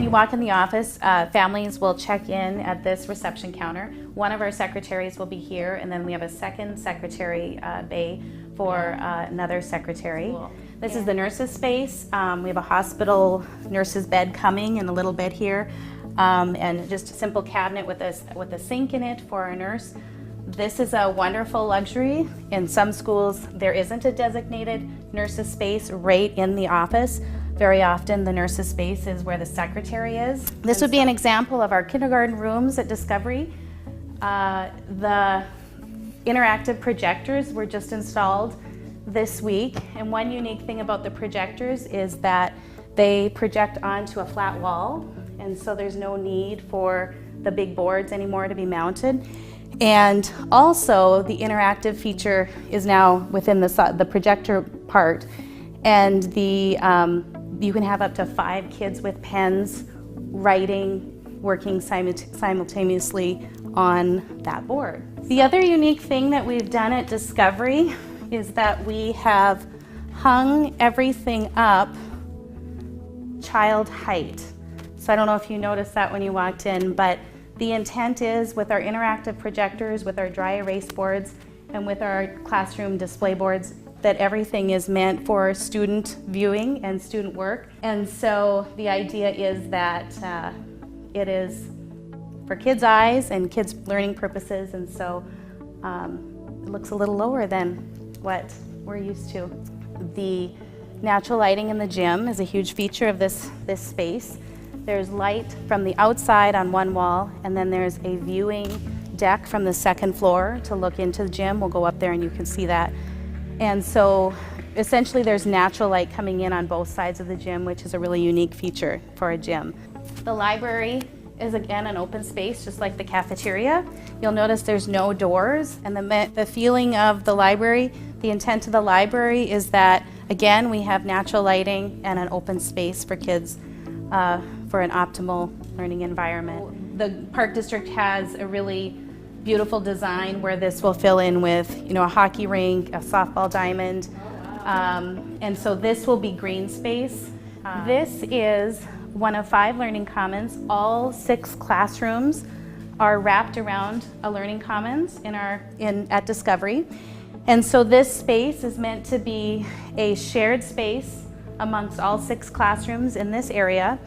When you walk in the office, families will check in at this reception counter. One of our secretaries will be here, and then we have a second secretary bay for another secretary. Cool. This is the nurses' space. We have a hospital nurse's bed coming and a little bed here, and just a simple cabinet with a sink in it for a nurse. This is a wonderful luxury. In some schools, there isn't a designated nurse's space right in the office. Very often, the nurse's space is where the secretary is. This would be an example of our kindergarten rooms at Discovery. The interactive projectors were just installed this week, and one unique thing about the projectors is that they project onto a flat wall, and so there's no need for the big boards anymore to be mounted. And also, the interactive feature is now within the projector part, and you can have up to 5 kids with pens writing, working simultaneously on that board. The other unique thing that we've done at Discovery is that we have hung everything up child height. So I don't know if you noticed that when you walked in, but the intent is with our interactive projectors, with our dry erase boards, and with our classroom display boards, that everything is meant for student viewing and student work. And so the idea is that it is for kids' eyes and kids' learning purposes, and so it looks a little lower than what we're used to. The natural lighting in the gym is a huge feature of this space. There's light from the outside on one wall, and then there's a viewing deck from the second floor to look into the gym. We'll go up there and you can see that. And so essentially there's natural light coming in on both sides of the gym, which is a really unique feature for a gym. The library is again an open space, just like the cafeteria. You'll notice there's no doors, and the feeling of the library, the intent of the library is that, again, we have natural lighting and an open space for kids for an optimal learning environment. The Park District has a really beautiful design where this will fill in with, a hockey rink, a softball diamond, and so this will be green space. This is one of 5 learning commons. All 6 classrooms are wrapped around a learning commons at Discovery, and so this space is meant to be a shared space amongst all 6 classrooms in this area.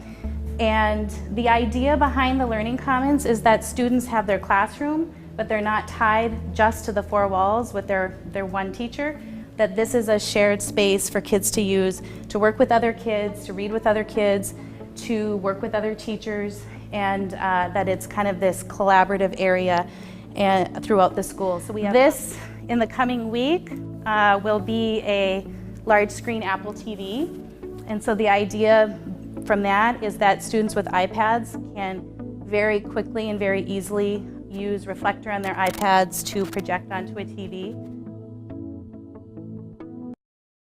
And the idea behind the learning commons is that students have their classroom, but they're not tied just to the 4 walls with their one teacher, that this is a shared space for kids to use to work with other kids, to read with other kids, to work with other teachers, and that it's kind of this collaborative area throughout the school. So we have this in the coming week will be a large screen Apple TV, and so the idea from that is that students with iPads can very quickly and very easily use Reflector on their iPads to project onto a TV.